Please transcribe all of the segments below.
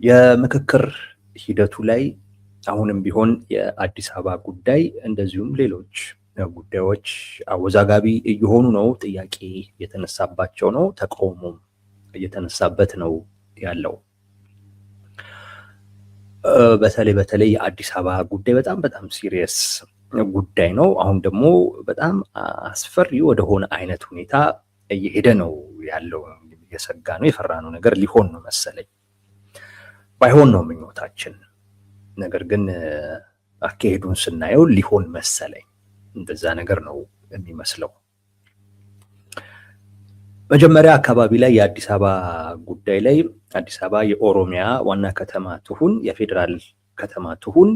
የምክክር ሂደቱ ላይ አሁንም ቢሆን የአዲስ አበባ ጉዳይ እንደዚሁም ሌሎች ጉዳዮች አወዛጋቢ እየሆኑ ነው። ጥያቄ የተነሳባቸው ነው። ተቃውሞም እየተነሳበት ነው ያለው። በተለይ የአዲስ አበባ ጉዳይ በጣም ሲሪየስ ጉዳይ ነው። አሁን ደግሞ በጣም አስፈሪ ወደሆነ አይነት ሁኔታ እየሄደ ነው ያለው። የሰጋ ነው የፈራ ነው ነገር ሊሆን ነው መሰለኝ። ባይሆን ነው ምኞታችን። ነገር ግን አካሄዱን ስናየው ሊሆን መሰለኝ። እንደዛ ነገር ነው የሚመስለው። መጀመሪያ አካባቢ ላይ የአዲስ አበባ ጉዳይ ላይ አዲስ አበባ የኦሮሚያ ዋና ከተማ ትሁን፣ የፌዴራል ከተማ ትሁን፣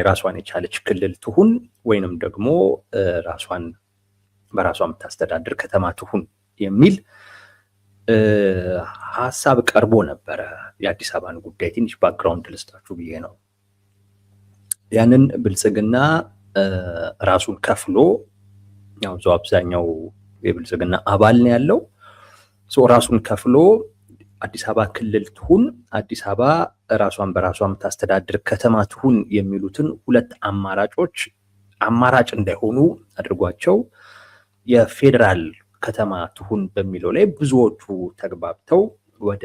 ራሷን የቻለች ክልል ትሁን፣ ወይንም ደግሞ ራሷን በራሷ የምታስተዳድር ከተማ ትሁን የሚል ሀሳብ ቀርቦ ነበረ። የአዲስ አበባን ጉዳይ ትንሽ ባክግራውንድ ልስጣችሁ ብዬ ነው። ያንን ብልጽግና ራሱን ከፍሎ ያው አብዛኛው የብልጽግና አባል ነው ያለው። ራሱን ከፍሎ አዲስ አበባ ክልል ትሁን፣ አዲስ አበባ ራሷን በራሷ የምታስተዳድር ከተማ ትሁን የሚሉትን ሁለት አማራጮች አማራጭ እንዳይሆኑ አድርጓቸው የፌዴራል ከተማ ትሁን በሚለው ላይ ብዙዎቹ ተግባብተው ወደ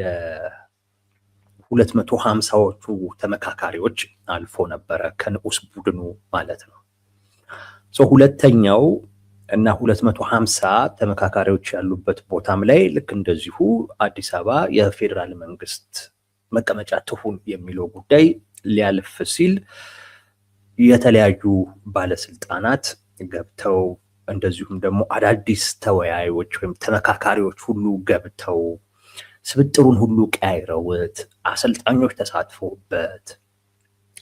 250ዎቹ ተመካካሪዎች አልፎ ነበረ ከንዑስ ቡድኑ ማለት ነው። ሁለተኛው እና 250 ተመካካሪዎች ያሉበት ቦታም ላይ ልክ እንደዚሁ አዲስ አበባ የፌዴራል መንግስት መቀመጫ ትሁን የሚለው ጉዳይ ሊያልፍ ሲል የተለያዩ ባለስልጣናት ገብተው እንደዚሁም ደግሞ አዳዲስ ተወያዮች ወይም ተመካካሪዎች ሁሉ ገብተው ስብጥሩን ሁሉ ቀያይረውት አሰልጣኞች ተሳትፎበት፣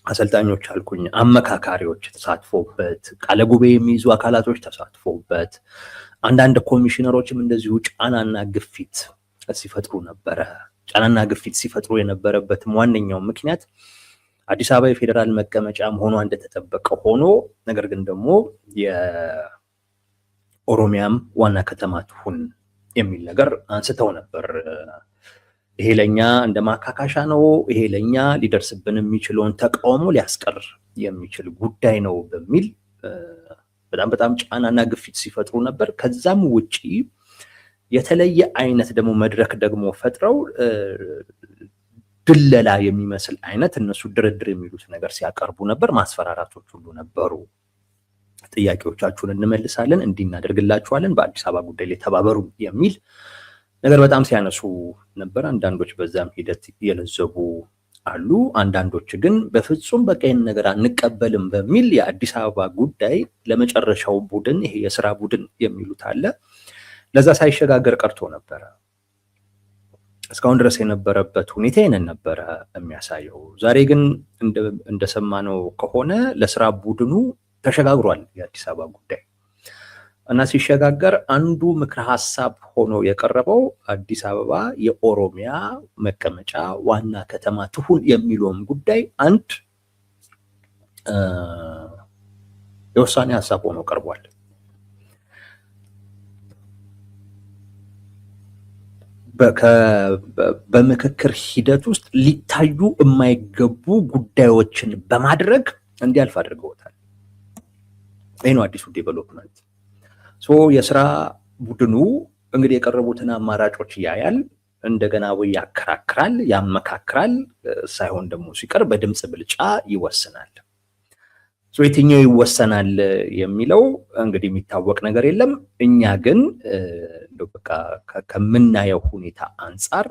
አሰልጣኞች አልኩኝ አመካካሪዎች ተሳትፎበት፣ ቃለ ጉባኤ የሚይዙ አካላቶች ተሳትፎበት፣ አንዳንድ ኮሚሽነሮችም እንደዚሁ ጫናና ግፊት ሲፈጥሩ ነበረ። ጫናና ግፊት ሲፈጥሩ የነበረበትም ዋነኛው ምክንያት አዲስ አበባ የፌዴራል መቀመጫ መሆኗ እንደተጠበቀ ሆኖ ነገር ግን ደግሞ የኦሮሚያም ዋና ከተማ ትሁን የሚል ነገር አንስተው ነበር። ይሄ ለኛ እንደ ማካካሻ ነው፣ ይሄ ለኛ ሊደርስብን የሚችለውን ተቃውሞ ሊያስቀር የሚችል ጉዳይ ነው በሚል በጣም ጫናና ግፊት ሲፈጥሩ ነበር። ከዛም ውጪ የተለየ አይነት ደግሞ መድረክ ደግሞ ፈጥረው ድለላ የሚመስል አይነት እነሱ ድርድር የሚሉት ነገር ሲያቀርቡ ነበር። ማስፈራራቶች ሁሉ ነበሩ። ጥያቄዎቻችሁን እንመልሳለን፣ እንዲናደርግላችኋለን፣ በአዲስ አበባ ጉዳይ ላይ ተባበሩ የሚል ነገር በጣም ሲያነሱ ነበር። አንዳንዶች በዛም ሂደት የለዘቡ አሉ። አንዳንዶች ግን በፍጹም በቃ ይህን ነገር አንቀበልም በሚል የአዲስ አበባ ጉዳይ ለመጨረሻው ቡድን ይሄ የስራ ቡድን የሚሉት አለ ለዛ ሳይሸጋገር ቀርቶ ነበረ። እስካሁን ድረስ የነበረበት ሁኔታ ይህንን ነበረ የሚያሳየው። ዛሬ ግን እንደሰማነው ከሆነ ለስራ ቡድኑ ተሸጋግሯል የአዲስ አበባ ጉዳይ እና ሲሸጋገር አንዱ ምክረ ሀሳብ ሆኖ የቀረበው አዲስ አበባ የኦሮሚያ መቀመጫ ዋና ከተማ ትሁን የሚለውም ጉዳይ አንድ የውሳኔ ሀሳብ ሆኖ ቀርቧል። በምክክር ሂደት ውስጥ ሊታዩ የማይገቡ ጉዳዮችን በማድረግ እንዲያልፍ አድርገውታል። ይህ ነው አዲሱ ዴቨሎፕመንት። የስራ ቡድኑ እንግዲህ የቀረቡትን አማራጮች ያያል፣ እንደገና ወይ ያከራክራል፣ ያመካክራል፣ ሳይሆን ደግሞ ሲቀር በድምፅ ብልጫ ይወስናል። የትኛው ይወሰናል የሚለው እንግዲህ የሚታወቅ ነገር የለም። እኛ ግን በቃ ከምናየው ሁኔታ አንጻር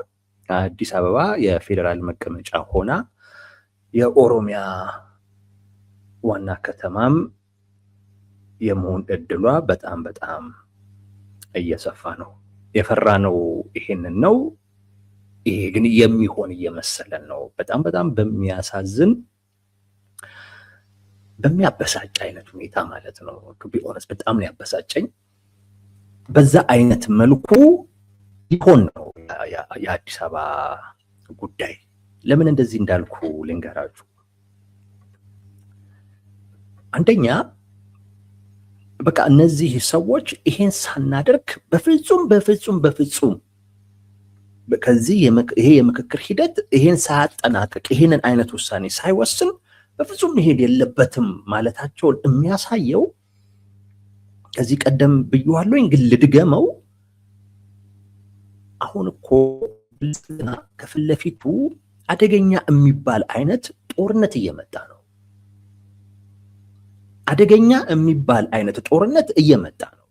አዲስ አበባ የፌዴራል መቀመጫ ሆና የኦሮሚያ ዋና ከተማም የመሆን እድሏ በጣም እየሰፋ ነው። የፈራነው ይሄንን ነው። ይሄ ግን የሚሆን እየመሰለን ነው። በጣም በሚያሳዝን በሚያበሳጭ አይነት ሁኔታ ማለት ነው። ቱ ቢ ኦነስት በጣም ነው ያበሳጨኝ። በዛ አይነት መልኩ ሊሆን ነው የአዲስ አበባ ጉዳይ። ለምን እንደዚህ እንዳልኩ ልንገራችሁ። አንደኛ በቃ እነዚህ ሰዎች ይሄን ሳናደርግ በፍጹም ከዚህ ይሄ የምክክር ሂደት ይሄን ሳያጠናቅቅ ይሄንን አይነት ውሳኔ ሳይወስን በፍጹም መሄድ የለበትም ማለታቸውን የሚያሳየው ከዚህ ቀደም ብየዋለሁኝ፣ ግን ልድገመው። አሁን እኮ ብልጽግና ከፊት ለፊቱ አደገኛ የሚባል አይነት ጦርነት እየመጣ ነው። አደገኛ የሚባል አይነት ጦርነት እየመጣ ነው።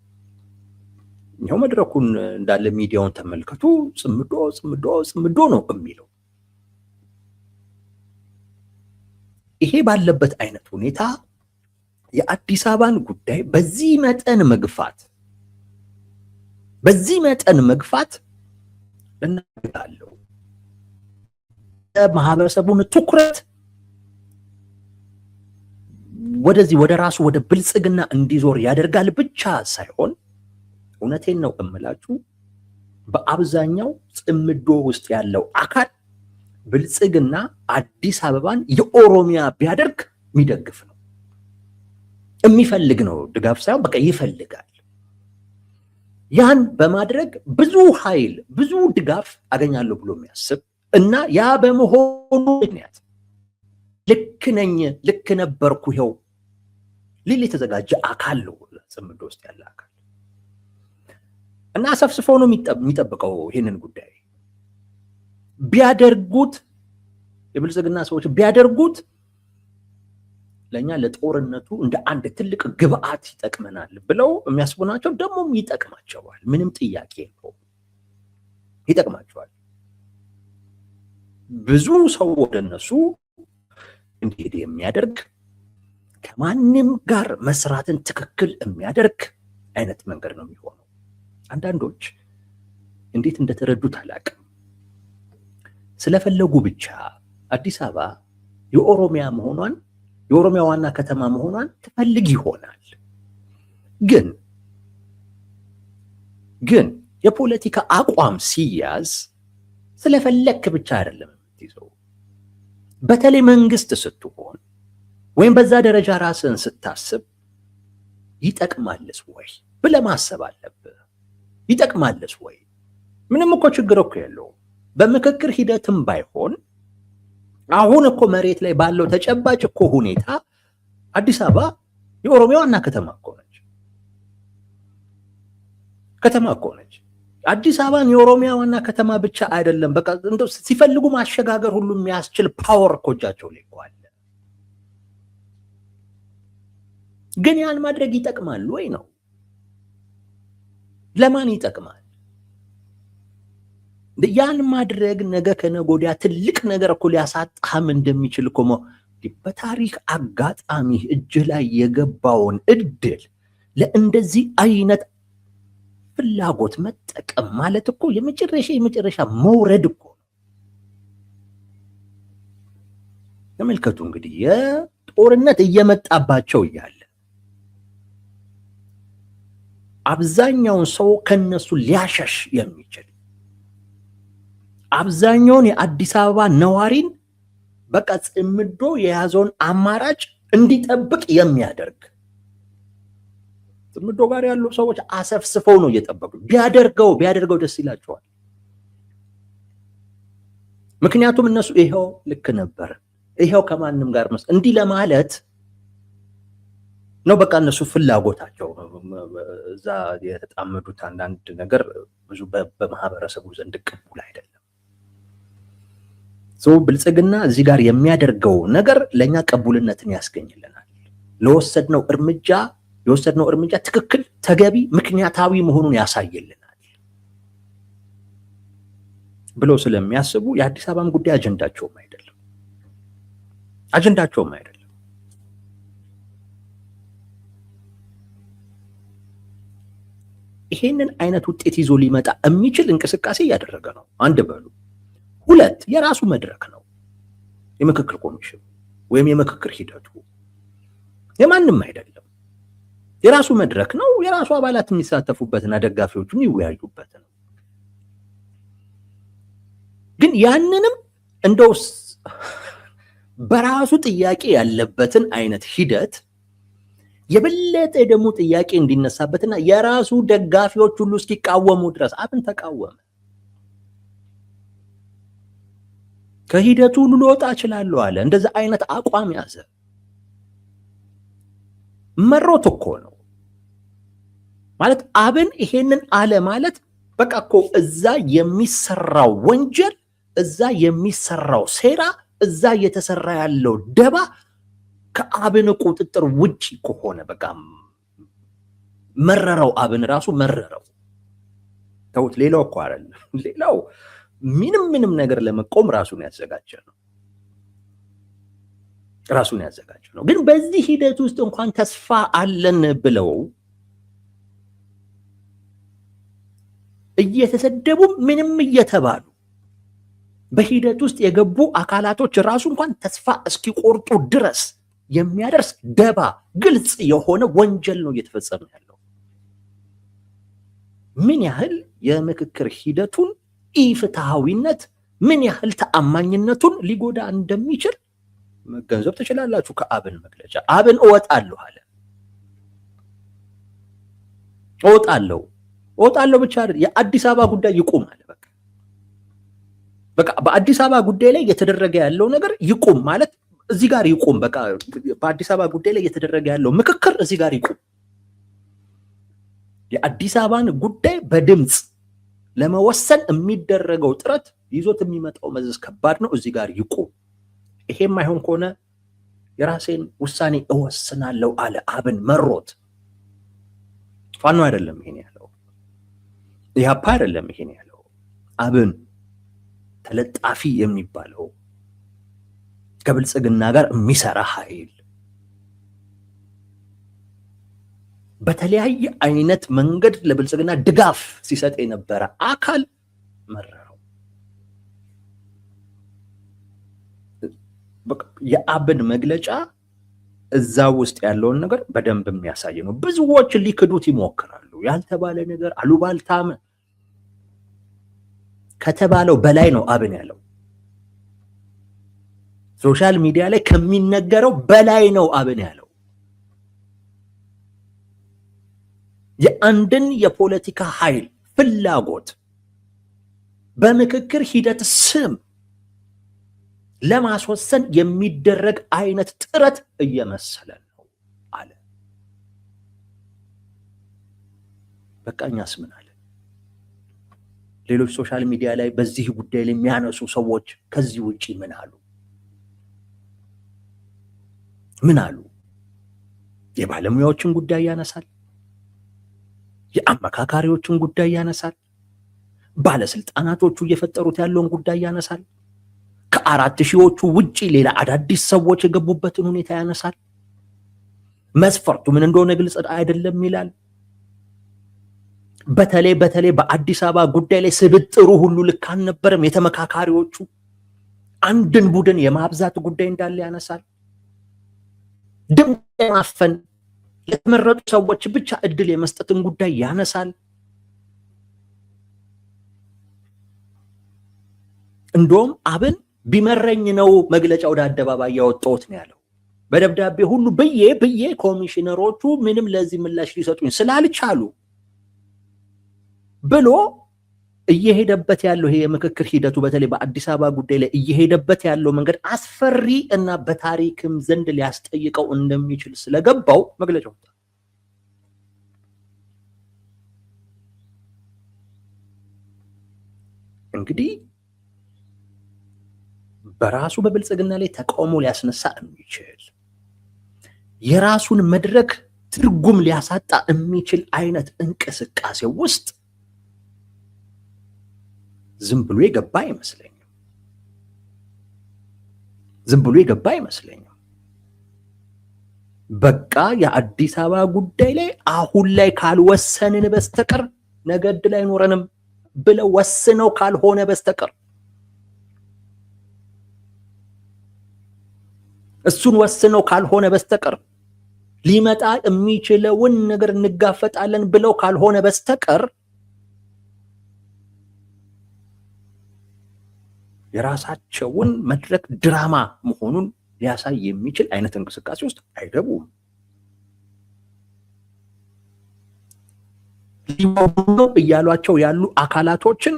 ይኸው መድረኩን እንዳለ ሚዲያውን ተመልከቱ። ጽምዶ ጽምዶ ጽምዶ ነው የሚለው። ይሄ ባለበት አይነት ሁኔታ የአዲስ አበባን ጉዳይ በዚህ መጠን መግፋት እናገራለሁ ማህበረሰቡን ትኩረት ወደዚህ ወደ ራሱ ወደ ብልጽግና እንዲዞር ያደርጋል ብቻ ሳይሆን እውነቴን ነው እምላችሁ በአብዛኛው ጽምዶ ውስጥ ያለው አካል ብልጽግና አዲስ አበባን የኦሮሚያ ቢያደርግ የሚደግፍ ነው፣ የሚፈልግ ነው። ድጋፍ ሳይሆን በቃ ይፈልጋል። ያን በማድረግ ብዙ ኃይል ብዙ ድጋፍ አገኛለሁ ብሎ የሚያስብ እና ያ በመሆኑ ምክንያት ልክ ነኝ ልክ ነበርኩ ይኸው ሊል የተዘጋጀ አካል ነው ጽምዶ ውስጥ ያለ አካል እና አሰፍስፎ ነው የሚጠብቀው። ይህንን ጉዳይ ቢያደርጉት የብልጽግና ሰዎች ቢያደርጉት ለኛ ለጦርነቱ እንደ አንድ ትልቅ ግብአት ይጠቅመናል ብለው የሚያስቡ ናቸው። ደግሞም ይጠቅማቸዋል፣ ምንም ጥያቄ የለውም፣ ይጠቅማቸዋል። ብዙ ሰው ወደ እነሱ እንዲሄድ የሚያደርግ ከማንም ጋር መስራትን ትክክል የሚያደርግ አይነት መንገድ ነው የሚሆነው። አንዳንዶች እንዴት እንደተረዱት አላውቅም። ስለፈለጉ ብቻ አዲስ አበባ የኦሮሚያ ዋና ከተማ መሆኗን ትፈልግ ይሆናል። ግን የፖለቲካ አቋም ሲያዝ ስለፈለክ ብቻ አይደለም የምትይዘው። በተለይ መንግስት ስትሆን ወይም በዛ ደረጃ ራስን ስታስብ ይጠቅማልስ ወይ ብለህ ማሰብ አለብህ። ይጠቅማልስ ወይ? ምንም እኮ ችግር እኮ የለውም። በምክክር ሂደትም ባይሆን አሁን እኮ መሬት ላይ ባለው ተጨባጭ እኮ ሁኔታ አዲስ አበባ የኦሮሚያ ዋና ከተማ እኮ ነች። አዲስ አበባን የኦሮሚያ ዋና ከተማ ብቻ አይደለም፣ በቃ እንደው ሲፈልጉ ማሸጋገር ሁሉ የሚያስችል ፓወር እኮ እጃቸው ላይ አለ። ግን ያን ማድረግ ይጠቅማል ወይ ነው? ለማን ይጠቅማል? ያን ማድረግ ነገ ከነገ ወዲያ ትልቅ ነገር እኮ ሊያሳጣህም እንደሚችል እኮ በታሪክ አጋጣሚ እጅ ላይ የገባውን እድል ለእንደዚህ አይነት ፍላጎት መጠቀም ማለት እኮ የመጨረሻ መውረድ እኮ ነው። ተመልከቱ እንግዲህ የጦርነት እየመጣባቸው እያለ አብዛኛውን ሰው ከነሱ ሊያሸሽ የሚችል አብዛኛውን የአዲስ አበባ ነዋሪን በቃ ጽምዶ የያዘውን አማራጭ እንዲጠብቅ የሚያደርግ ጽምዶ ጋር ያሉ ሰዎች አሰፍስፈው ነው እየጠበቁ ቢያደርገው ደስ ይላቸዋል። ምክንያቱም እነሱ ይሄው ልክ ነበር፣ ይሄው ከማንም ጋር እንዲህ ለማለት ነው። በቃ እነሱ ፍላጎታቸው እዛ የተጣመዱት አንዳንድ ነገር ብዙ በማህበረሰቡ ዘንድ ቅቡል አይደለም። ሰው ብልጽግና እዚህ ጋር የሚያደርገው ነገር ለኛ ቅቡልነትን ያስገኝልናል። የወሰድነው እርምጃ ትክክል፣ ተገቢ፣ ምክንያታዊ መሆኑን ያሳይልናል ብለው ስለሚያስቡ የአዲስ አበባም ጉዳይ አጀንዳቸውም አይደለም። ይሄንን አይነት ውጤት ይዞ ሊመጣ የሚችል እንቅስቃሴ እያደረገ ነው። አንድ በሉ። ሁለት የራሱ መድረክ ነው የምክክር ኮሚሽን ወይም የምክክር ሂደቱ የማንም አይደለም። የራሱ መድረክ ነው። የራሱ አባላት የሚሳተፉበትና ደጋፊዎቹ የሚወያዩበት ነው። ግን ያንንም እንደው በራሱ ጥያቄ ያለበትን አይነት ሂደት የበለጠ ደግሞ ጥያቄ እንዲነሳበትና የራሱ ደጋፊዎች ሁሉ እስኪቃወሙ ድረስ አብን ተቃወመ። ከሂደቱ ሁሉ ልወጣ እችላለሁ አለ። እንደዛ አይነት አቋም ያዘ። መሮት እኮ ነው ማለት አብን ይሄንን አለ ማለት በቃ እኮ እዛ የሚሰራው ወንጀል፣ እዛ የሚሰራው ሴራ፣ እዛ እየተሰራ ያለው ደባ ከአብን ቁጥጥር ውጪ ከሆነ በቃ መረረው። አብን ራሱ መረረው። ተውት፣ ሌላው እኮ አይደለም። ሌላው ምንም ነገር ለመቆም ራሱን ያዘጋጀ ነው። ራሱን ያዘጋጀ ነው። ግን በዚህ ሂደት ውስጥ እንኳን ተስፋ አለን ብለው እየተሰደቡ ምንም እየተባሉ በሂደት ውስጥ የገቡ አካላቶች ራሱ እንኳን ተስፋ እስኪቆርጡ ድረስ የሚያደርስ ደባ፣ ግልጽ የሆነ ወንጀል ነው እየተፈጸመ ያለው። ምን ያህል የምክክር ሂደቱን ኢፍትሃዊነት፣ ምን ያህል ተአማኝነቱን ሊጎዳ እንደሚችል መገንዘብ ትችላላችሁ። ከአብን መግለጫ አብን እወጣለሁ አለ። እወጣለሁ ብቻ አይደል፣ የአዲስ አበባ ጉዳይ ይቁም አለ። በቃ በአዲስ አበባ ጉዳይ ላይ እየተደረገ ያለው ነገር ይቁም ማለት እዚህ ጋር ይቁም። በቃ በአዲስ አበባ ጉዳይ ላይ እየተደረገ ያለው ምክክር እዚህ ጋር ይቁም። የአዲስ አበባን ጉዳይ በድምፅ ለመወሰን የሚደረገው ጥረት ይዞት የሚመጣው መዘዝ ከባድ ነው። እዚህ ጋር ይቁም። ይሄም አይሆን ከሆነ የራሴን ውሳኔ እወስናለሁ አለ አብን መሮት። ፋኖ አይደለም ይሄን ያለው፣ ኢህአፓ አይደለም ይሄን ያለው። አብን ተለጣፊ የሚባለው ከብልጽግና ጋር የሚሰራ ኃይል በተለያየ አይነት መንገድ ለብልጽግና ድጋፍ ሲሰጥ የነበረ አካል መረረው። የአብን መግለጫ እዛ ውስጥ ያለውን ነገር በደንብ የሚያሳይ ነው። ብዙዎች ሊክዱት ይሞክራሉ። ያልተባለ ነገር አሉባልታም ከተባለው በላይ ነው አብን ያለው። ሶሻል ሚዲያ ላይ ከሚነገረው በላይ ነው አብን ያለው። የአንድን የፖለቲካ ኃይል ፍላጎት በምክክር ሂደት ስም ለማስወሰን የሚደረግ አይነት ጥረት እየመሰለ ነው አለ። በቃ እኛስ ምን አለ? ሌሎች ሶሻል ሚዲያ ላይ በዚህ ጉዳይ ላይ የሚያነሱ ሰዎች ከዚህ ውጪ ምን አሉ? ምን አሉ? የባለሙያዎችን ጉዳይ ያነሳል፣ የአመካካሪዎችን ጉዳይ ያነሳል፣ ባለስልጣናቶቹ እየፈጠሩት ያለውን ጉዳይ ያነሳል፣ ከ4000ዎቹ ውጪ ሌላ አዳዲስ ሰዎች የገቡበትን ሁኔታ ያነሳል። መስፈርቱ ምን እንደሆነ ግልጽ አይደለም ይላል። በተለይ በአዲስ አበባ ጉዳይ ላይ ስብጥሩ ሁሉ ልክ አልነበረም። የተመካካሪዎቹ አንድን ቡድን የማብዛት ጉዳይ እንዳለ ያነሳል። ድምፅ የማፈን የተመረጡ ሰዎች ብቻ እድል የመስጠትን ጉዳይ ያነሳል። እንደውም አብን ቢመረኝ ነው መግለጫ ወደ አደባባይ ያወጣሁት ነው ያለው። በደብዳቤ ሁሉ ብዬ ኮሚሽነሮቹ ምንም ለዚህ ምላሽ ሊሰጡኝ ስላልቻሉ ብሎ እየሄደበት ያለው ይሄ የምክክር ሂደቱ በተለይ በአዲስ አበባ ጉዳይ ላይ እየሄደበት ያለው መንገድ አስፈሪ እና በታሪክም ዘንድ ሊያስጠይቀው እንደሚችል ስለገባው መግለጫ ወጣ። እንግዲህ በራሱ በብልጽግና ላይ ተቃውሞ ሊያስነሳ የሚችል የራሱን መድረክ ትርጉም ሊያሳጣ የሚችል አይነት እንቅስቃሴ ውስጥ ዝም ብሎ የገባ አይመስለኝም። በቃ የአዲስ አበባ ጉዳይ ላይ አሁን ላይ ካልወሰንን በስተቀር ነገ ዕድል አይኖረንም ብለው ወስነው ካልሆነ በስተቀር እሱን ወስነው ካልሆነ በስተቀር ሊመጣ የሚችለውን ነገር እንጋፈጣለን ብለው ካልሆነ በስተቀር የራሳቸውን መድረክ ድራማ መሆኑን ሊያሳይ የሚችል አይነት እንቅስቃሴ ውስጥ አይገቡም። ሊሞቱ እያሏቸው ያሉ አካላቶችን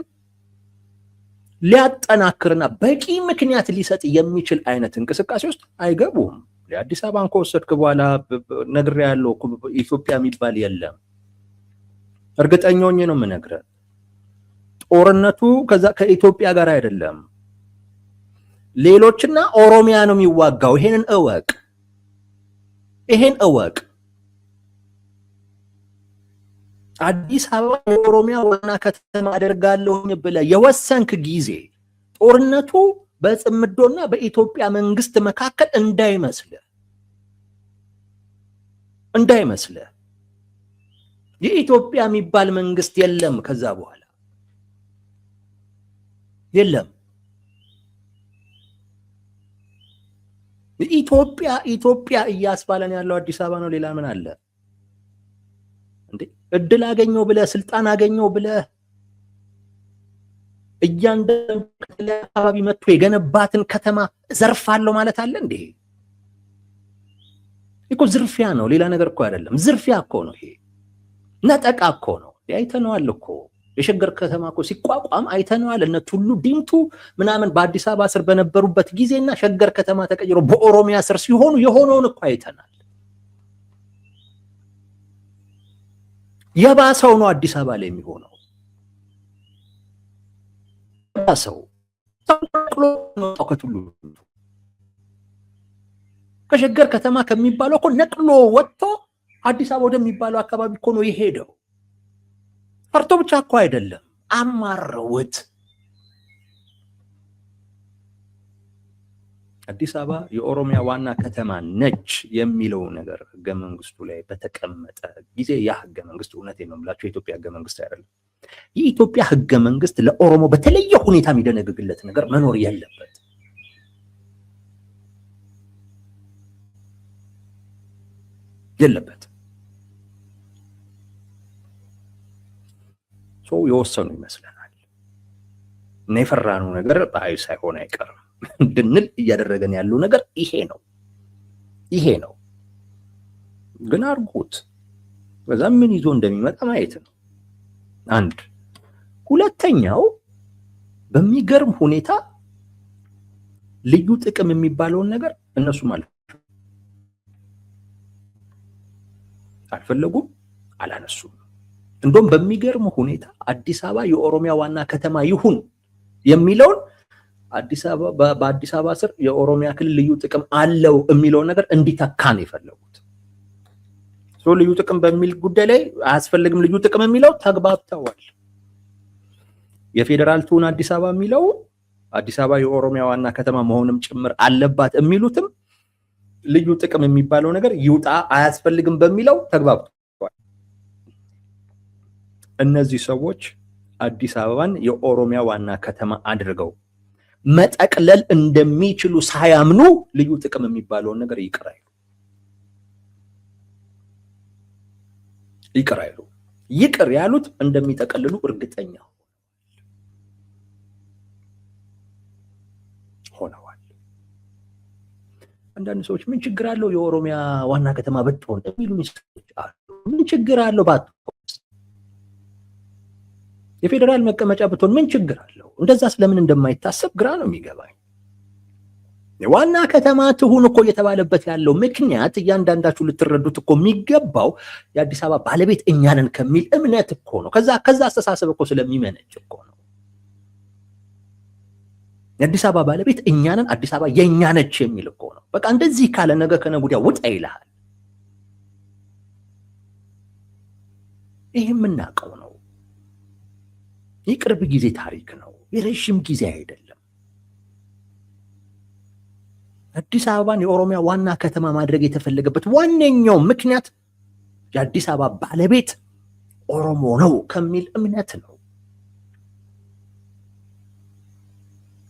ሊያጠናክርና በቂ ምክንያት ሊሰጥ የሚችል አይነት እንቅስቃሴ ውስጥ አይገቡም። የአዲስ አበባን ከወሰድክ በኋላ ነግሬሃለሁ፣ ኢትዮጵያ የሚባል የለም። እርግጠኛ ሆኜ ነው የምነግርህ። ጦርነቱ ከዛ ከኢትዮጵያ ጋር አይደለም፣ ሌሎችና ኦሮሚያ ነው የሚዋጋው። ይሄንን እወቅ፣ ይሄን እወቅ። አዲስ አበባ የኦሮሚያ ዋና ከተማ አደርጋለሁኝ ብለህ የወሰንክ ጊዜ ጦርነቱ በጽምዶና በኢትዮጵያ መንግስት መካከል እንዳይመስልህ የኢትዮጵያ የሚባል መንግስት የለም። ከዛ በኋላ የለም። ኢትዮጵያ እያስባለን ያለው አዲስ አበባ ነው። ሌላ ምን አለ እንዴ? እድል አገኘው ብለህ ስልጣን አገኘው ብለህ እያንዳንዱ አካባቢ መጥቶ የገነባትን ከተማ ዘርፋለሁ ማለት አለ እንዴ? እኮ ዝርፊያ ነው፣ ሌላ ነገር እኮ አይደለም። ዝርፊያ እኮ ነው ይሄ፣ ነጠቃ እኮ ነው። አይተነዋል እኮ የሸገር ከተማ እኮ ሲቋቋም አይተነዋል። እነ ቱሉ ዲምቱ ምናምን በአዲስ አበባ ስር በነበሩበት ጊዜና ሸገር ከተማ ተቀይሮ በኦሮሚያ ስር ሲሆኑ የሆነውን እኮ አይተናል። የባሰው ነው አዲስ አበባ ላይ የሚሆነው። የባሰው ከቱሉ ከሸገር ከተማ ከሚባለው እኮ ነቅሎ ወጥቶ አዲስ አበባ ወደሚባለው አካባቢ እኮ ነው የሄደው። ፈርቶ ብቻ እኮ አይደለም፣ አማረውት። አዲስ አበባ የኦሮሚያ ዋና ከተማ ነች የሚለው ነገር ህገ መንግስቱ ላይ በተቀመጠ ጊዜ ያ ህገ መንግስት እውነቴን ነው የምላቸው የኢትዮጵያ ህገ መንግስት አይደለም። የኢትዮጵያ ህገ መንግስት ለኦሮሞ በተለየ ሁኔታ የሚደነግግለት ነገር መኖር የለበት። ሰው የወሰኑ ይመስለናል እና የፈራነው ነገር በአይ ሳይሆን አይቀርም እንድንል እያደረገን ያለው ነገር ይሄ ነው። ግን አርጉት፣ በዛ ምን ይዞ እንደሚመጣ ማየት ነው። አንድ ሁለተኛው በሚገርም ሁኔታ ልዩ ጥቅም የሚባለውን ነገር እነሱ ማለት አልፈለጉም፣ አላነሱም። እንደውም በሚገርም ሁኔታ አዲስ አበባ የኦሮሚያ ዋና ከተማ ይሁን የሚለውን በአዲስ አበባ ስር የኦሮሚያ ክልል ልዩ ጥቅም አለው የሚለውን ነገር እንዲተካ ነው የፈለጉት። ልዩ ጥቅም በሚል ጉዳይ ላይ አያስፈልግም ልዩ ጥቅም የሚለው ተግባብተዋል። የፌዴራል ትሁን አዲስ አበባ የሚለው አዲስ አበባ የኦሮሚያ ዋና ከተማ መሆንም ጭምር አለባት የሚሉትም ልዩ ጥቅም የሚባለው ነገር ይውጣ አያስፈልግም በሚለው ተግባብተዋል። እነዚህ ሰዎች አዲስ አበባን የኦሮሚያ ዋና ከተማ አድርገው መጠቅለል እንደሚችሉ ሳያምኑ ልዩ ጥቅም የሚባለውን ነገር ይቅር ያሉት እንደሚጠቀልሉ እርግጠኛ ሆነዋል። አንዳንድ ሰዎች ምን ችግር አለው የኦሮሚያ ዋና ከተማ ብትሆን የሚሉ ሰዎች አሉ። ምን ችግር አለው የፌዴራል መቀመጫ ብትሆን ምን ችግር አለው? እንደዛ ስለምን እንደማይታሰብ ግራ ነው የሚገባኝ። ዋና ከተማ ትሁን እኮ እየተባለበት ያለው ምክንያት እያንዳንዳችሁ ልትረዱት እኮ የሚገባው የአዲስ አበባ ባለቤት እኛ ነን ከሚል እምነት እኮ ነው። ከዛ አስተሳሰብ እኮ ስለሚመነጭ እኮ ነው። የአዲስ አበባ ባለቤት እኛ ነን፣ አዲስ አበባ የኛ ነች የሚል እኮ ነው። በቃ እንደዚህ ካለ ነገ ከነገ ወዲያ ውጣ ይልሃል። ይህ የምናውቀው ነው። የቅርብ ጊዜ ታሪክ ነው፣ የረዥም ጊዜ አይደለም። አዲስ አበባን የኦሮሚያ ዋና ከተማ ማድረግ የተፈለገበት ዋነኛው ምክንያት የአዲስ አበባ ባለቤት ኦሮሞ ነው ከሚል እምነት ነው።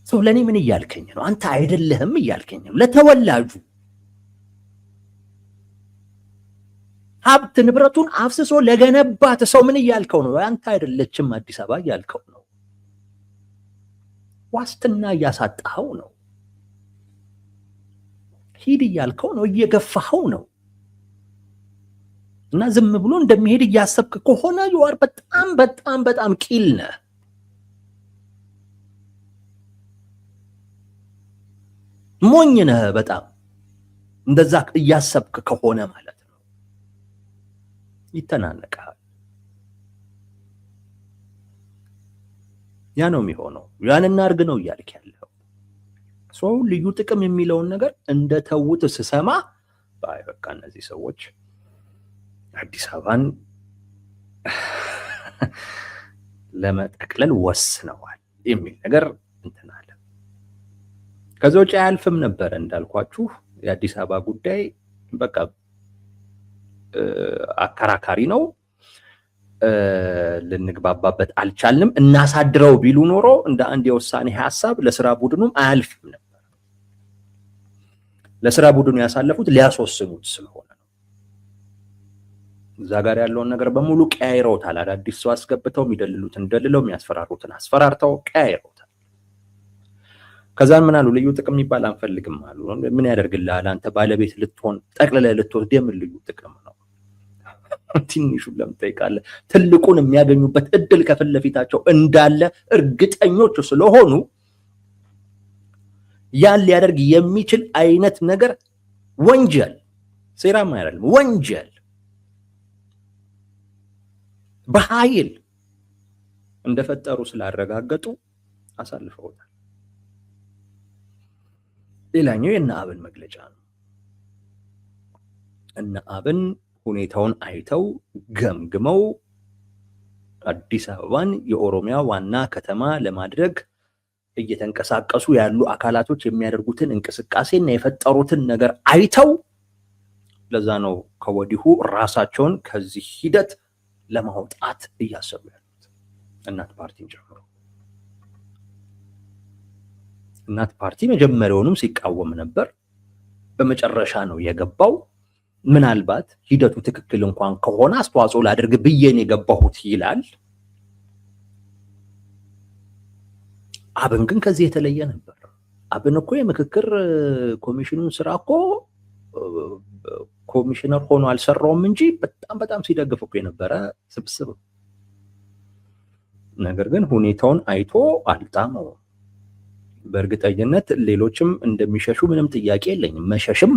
ሰው ለኔ ምን እያልከኝ ነው? አንተ አይደለህም እያልከኝ ነው። ለተወላጁ ሀብት ንብረቱን አፍስሶ ለገነባት ሰው ምን እያልከው ነው? አንተ አይደለችም አዲስ አበባ እያልከው ነው። ዋስትና እያሳጣኸው ነው። ሂድ እያልከው ነው፣ እየገፋኸው ነው። እና ዝም ብሎ እንደሚሄድ እያሰብክ ከሆነ ይዋር በጣም ቂል ነህ። ሞኝ ነህ በጣም እንደዛ እያሰብክ ከሆነ ማለት ነው። ይተናነቃል። ያ ነው የሚሆነው። ያን እናርግ ነው እያልክ ያለው። ሰው ልዩ ጥቅም የሚለውን ነገር እንደ ተውት ስሰማ በቃ እነዚህ ሰዎች አዲስ አበባን ለመጠቅለል ወስነዋል የሚል ነገር እንትን አለ። ከዛ ውጭ አያልፍም ነበር እንዳልኳችሁ። የአዲስ አበባ ጉዳይ በቃ አከራካሪ ነው። ልንግባባበት አልቻልንም። እናሳድረው ቢሉ ኖሮ እንደ አንድ የውሳኔ ሐሳብ ለስራ ቡድኑም አያልፍም ነበር። ለስራ ቡድኑ ያሳለፉት ሊያስወስኑት ስለሆነ ነው። እዛ ጋር ያለውን ነገር በሙሉ ቀያይረውታል። አዳዲስ ሰው አስገብተው የሚደልሉትን ደልለው የሚያስፈራሩትን አስፈራርተው ቀያይረውታል። ከዛን ምን አሉ? ልዩ ጥቅም የሚባል አንፈልግም አሉ። ምን ያደርግልሃል አንተ ባለቤት ልትሆን ጠቅልለህ ልትወስድ የምን ልዩ ጥቅም ነው? ትንሹን ለምን ትጠይቃለህ? ትልቁን የሚያገኙበት እድል ከፊት ለፊታቸው እንዳለ እርግጠኞች ስለሆኑ ያን ሊያደርግ የሚችል አይነት ነገር ወንጀል፣ ሴራም አይደለም ወንጀል በኃይል እንደፈጠሩ ስላረጋገጡ አሳልፈውታል። ሌላኛው የእነ አብን መግለጫ ነው። እነ አብን ሁኔታውን አይተው ገምግመው አዲስ አበባን የኦሮሚያ ዋና ከተማ ለማድረግ እየተንቀሳቀሱ ያሉ አካላቶች የሚያደርጉትን እንቅስቃሴና የፈጠሩትን ነገር አይተው ለዛ ነው ከወዲሁ ራሳቸውን ከዚህ ሂደት ለማውጣት እያሰቡ ያሉት እናት ፓርቲን ጨምሮ። እናት ፓርቲ መጀመሪያውንም ሲቃወም ነበር። በመጨረሻ ነው የገባው። ምናልባት ሂደቱ ትክክል እንኳን ከሆነ አስተዋጽኦ ላድርግ ብዬን የገባሁት ይላል። አብን ግን ከዚህ የተለየ ነበር። አብን እኮ የምክክር ኮሚሽኑን ስራ እኮ ኮሚሽነር ሆኖ አልሰራውም እንጂ በጣም ሲደግፍ እኮ የነበረ ስብስብ። ነገር ግን ሁኔታውን አይቶ አልጣመው። በእርግጠኝነት ሌሎችም እንደሚሸሹ ምንም ጥያቄ የለኝም። መሸሽም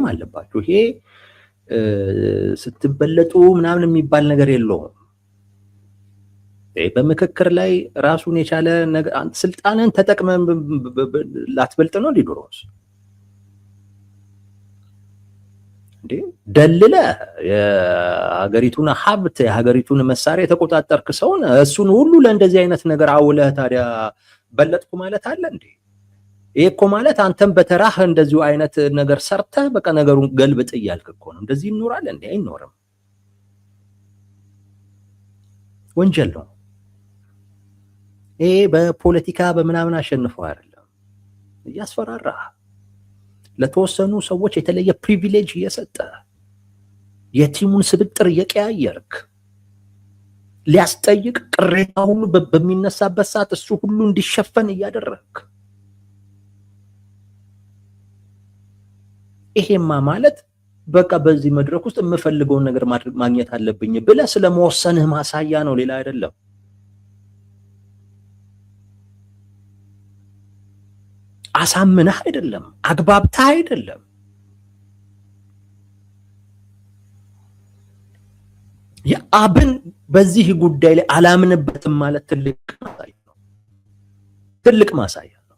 አለባችሁ። ይሄ ስትበለጡ ምናምን የሚባል ነገር የለውም። በምክክር ላይ ራሱን የቻለ ነገር ስልጣንን ተጠቅመን ላትበልጥ ነው ሊዶሮስ እንዴ? ደልለ የሀገሪቱን ሀብት የሀገሪቱን መሳሪያ የተቆጣጠርክ ሰውን እሱን ሁሉ ለእንደዚህ አይነት ነገር አውለህ ታዲያ በለጥኩ ማለት አለ እንዴ? ይሄ እኮ ማለት አንተም በተራህ እንደዚሁ አይነት ነገር ሰርተህ በቃ ነገሩን ገልብጥ እያልክ እኮ ነው። እንደዚህ ይኖራል እንዴ? አይኖርም። ወንጀል ነው ይሄ። በፖለቲካ በምናምን አሸንፈው አይደለም፣ እያስፈራራ ለተወሰኑ ሰዎች የተለየ ፕሪቪሌጅ እየሰጠ የቲሙን ስብጥር እየቀያየርክ ሊያስጠይቅ ቅሬታ ሁሉ በሚነሳበት ሰዓት እሱ ሁሉ እንዲሸፈን እያደረግክ ይሄማ ማለት በቃ በዚህ መድረክ ውስጥ የምፈልገውን ነገር ማግኘት አለብኝ ብለህ ስለመወሰንህ ማሳያ ነው፣ ሌላ አይደለም። አሳምነህ አይደለም፣ አግባብተህ አይደለም። የአብን በዚህ ጉዳይ ላይ አላምንበትም ማለት ትልቅ ማሳያ ነው።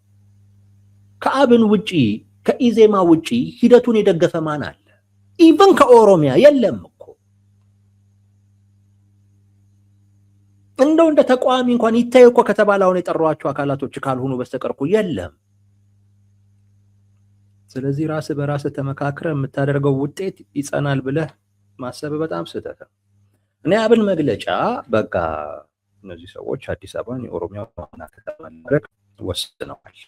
ከአብን ውጪ ከኢዜማ ውጪ ሂደቱን የደገፈ ማን አለ? ኢቭን ከኦሮሚያ የለም እኮ። እንደው እንደ ተቋሚ እንኳን ይታይ እኮ ከተባለ አሁን የጠሯቸው አካላቶች ካልሆኑ በስተቀር እኮ የለም። ስለዚህ ራስ በራስ ተመካክረ የምታደርገው ውጤት ይጸናል ብለህ ማሰብ በጣም ስህተት ነው። እኔ አብን መግለጫ በቃ እነዚህ ሰዎች አዲስ አበባን የኦሮሚያ ዋና ከተማ ለማድረግ ወስነዋል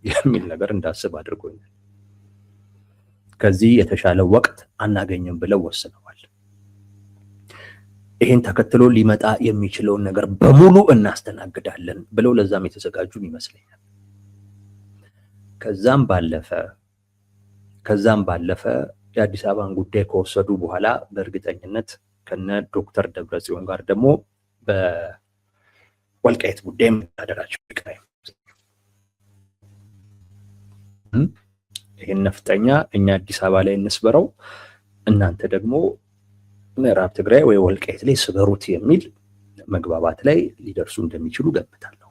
የሚል ነገር እንዳስብ አድርጎኛል። ከዚህ የተሻለ ወቅት አናገኝም ብለው ወስነዋል። ይሄን ተከትሎ ሊመጣ የሚችለውን ነገር በሙሉ እናስተናግዳለን ብለው ለዛም የተዘጋጁም ይመስለኛል። ከዛም ባለፈ የአዲስ አበባን ጉዳይ ከወሰዱ በኋላ በእርግጠኝነት ከነ ዶክተር ደብረጽዮን ጋር ደግሞ በወልቃይት ጉዳይ መደራደራቸው ይቀራል። ይሄን ነፍጠኛ እኛ አዲስ አበባ ላይ እንስበረው፣ እናንተ ደግሞ ምዕራብ ትግራይ ወይ ወልቃይት ላይ ስበሩት የሚል መግባባት ላይ ሊደርሱ እንደሚችሉ ገምታለሁ።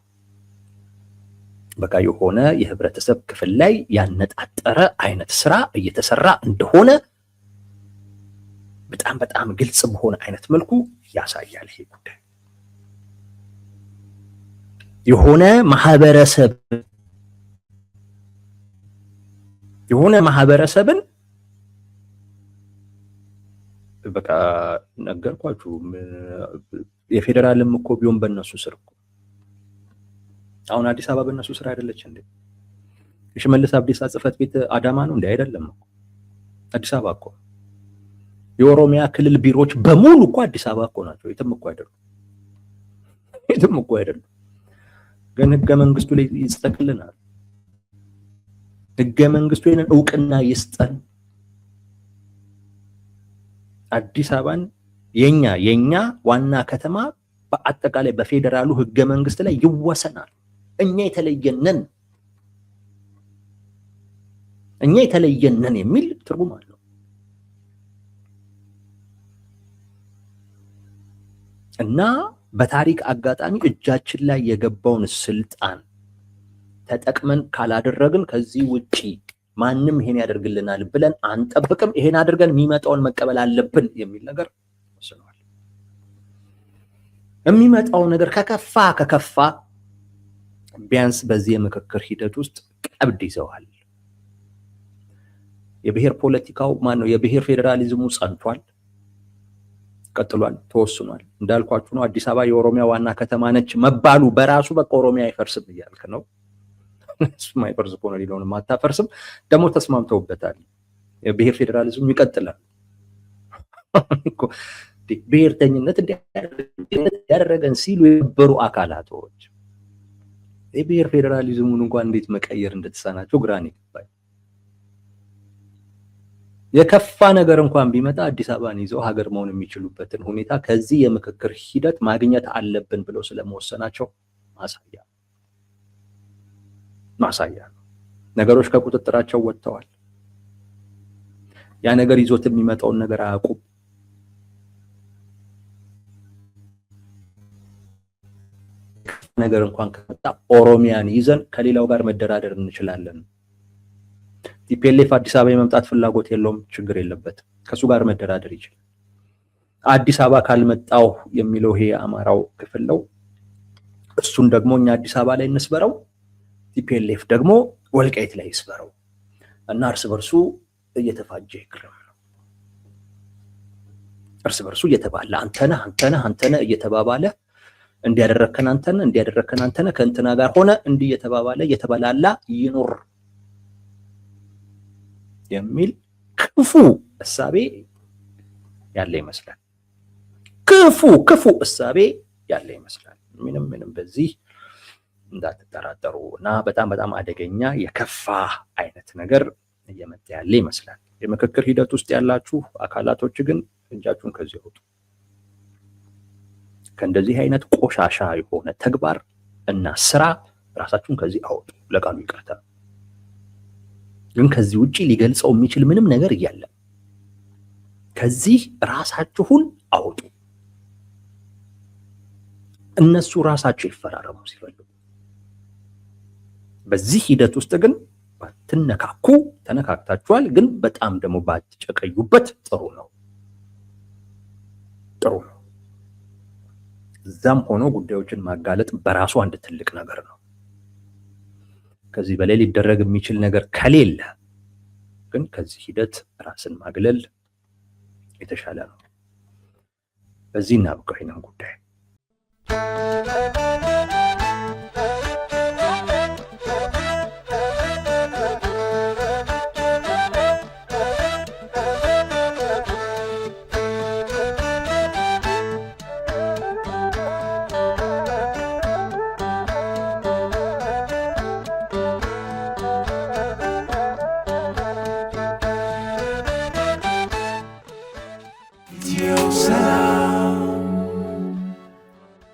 በቃ የሆነ የህብረተሰብ ክፍል ላይ ያነጣጠረ አይነት ስራ እየተሰራ እንደሆነ በጣም በጣም ግልጽ በሆነ አይነት መልኩ ያሳያል። ይሄ ጉዳይ የሆነ ማህበረሰብን በቃ ነገርኳችሁ። የፌደራልም እኮ ቢሆን በእነሱ ስር እኮ አሁን አዲስ አበባ በእነሱ ስር አይደለች እንዴ? የሽመልስ አብዲሳ ጽህፈት ቤት አዳማ ነው እንዴ? አይደለም እኮ አዲስ አበባ እኮ። የኦሮሚያ ክልል ቢሮዎች በሙሉ እኮ አዲስ አበባ እኮ ናቸው። የትም እኮ አይደሉም። ግን ህገ መንግስቱ ላይ ይጽደቅልናል። ህገ መንግስቱ ይሄንን እውቅና ይስጠን። አዲስ አበባን የኛ ዋና ከተማ በአጠቃላይ በፌደራሉ ህገ መንግስት ላይ ይወሰናል። እኛ የተለየነን የሚል ትርጉም አለው። እና በታሪክ አጋጣሚ እጃችን ላይ የገባውን ስልጣን ተጠቅመን ካላደረግን ከዚህ ውጪ ማንም ይሄን ያደርግልናል ብለን አንጠብቅም። ይሄን አድርገን የሚመጣውን መቀበል አለብን የሚል ነገር ወስነዋል። የሚመጣው ነገር ከከፋ ቢያንስ በዚህ የምክክር ሂደት ውስጥ ቀብድ ይዘዋል። የብሔር ፖለቲካው የብሔር ፌዴራሊዝሙ ጸንቷል፣ ቀጥሏል፣ ተወስኗል። እንዳልኳችሁ ነው። አዲስ አበባ የኦሮሚያ ዋና ከተማ ነች መባሉ በራሱ በቃ ኦሮሚያ አይፈርስም እያልክ ነው። እሱም አይፈርስ ከሆነ ሌላውንም አታፈርስም። ደግሞ ተስማምተውበታል። የብሔር ፌዴራሊዝሙ ይቀጥላል። ብሔርተኝነት ያደረገን ሲሉ የነበሩ አካላቶች የብሔር ፌዴራሊዝሙን እንኳን እንዴት መቀየር እንደተሳናቸው ግራን ይገባል። የከፋ ነገር እንኳን ቢመጣ አዲስ አበባን ይዘው ሀገር መሆን የሚችሉበትን ሁኔታ ከዚህ የምክክር ሂደት ማግኘት አለብን ብለው ስለመወሰናቸው ማሳያ ነው። ነገሮች ከቁጥጥራቸው ወጥተዋል። ያ ነገር ይዞት የሚመጣውን ነገር አያውቁም። ነገር እንኳን ከመጣ ኦሮሚያን ይዘን ከሌላው ጋር መደራደር እንችላለን። ቲፒኤልኤፍ አዲስ አበባ የመምጣት ፍላጎት የለውም፣ ችግር የለበትም። ከሱ ጋር መደራደር ይችላል። አዲስ አበባ ካልመጣው የሚለው ይሄ አማራው ክፍል ነው። እሱን ደግሞ እኛ አዲስ አበባ ላይ እንስበረው፣ ቲፒኤልኤፍ ደግሞ ወልቃይት ላይ ይስበረው እና እርስ በርሱ እየተፋጀ ይክረም ነው። እርስ በርሱ እየተባለ አንተነህ እየተባባለ እንዲያደረከን አንተነህ ከእንትና ጋር ሆነ እንዲህ እየተባባለ እየተበላላ ይኖር የሚል ክፉ እሳቤ ያለ ይመስላል። ክፉ እሳቤ ያለ ይመስላል። ምንም በዚህ እንዳትጠራጠሩ እና በጣም በጣም አደገኛ የከፋ አይነት ነገር እየመጣ ያለ ይመስላል። የምክክር ሂደት ውስጥ ያላችሁ አካላቶች ግን እጃችሁን ከዚህ አውጡ። ከእንደዚህ አይነት ቆሻሻ የሆነ ተግባር እና ስራ ራሳችሁን ከዚህ አውጡ። ለቃሉ ይቅርታ፣ ግን ከዚህ ውጪ ሊገልጸው የሚችል ምንም ነገር እያለ ከዚህ ራሳችሁን አውጡ። እነሱ ራሳቸው ይፈራረሙ ሲፈልጉ፣ በዚህ ሂደት ውስጥ ግን ተነካክታችኋል። ግን በጣም ደግሞ ባትጨቀዩበት ጥሩ ነው። እዛም ሆኖ ጉዳዮችን ማጋለጥ በራሱ አንድ ትልቅ ነገር ነው። ከዚህ በላይ ሊደረግ የሚችል ነገር ከሌለ ግን ከዚህ ሂደት ራስን ማግለል የተሻለ ነው። በዚህ እናብቃው ይሄንን ጉዳይ። Dios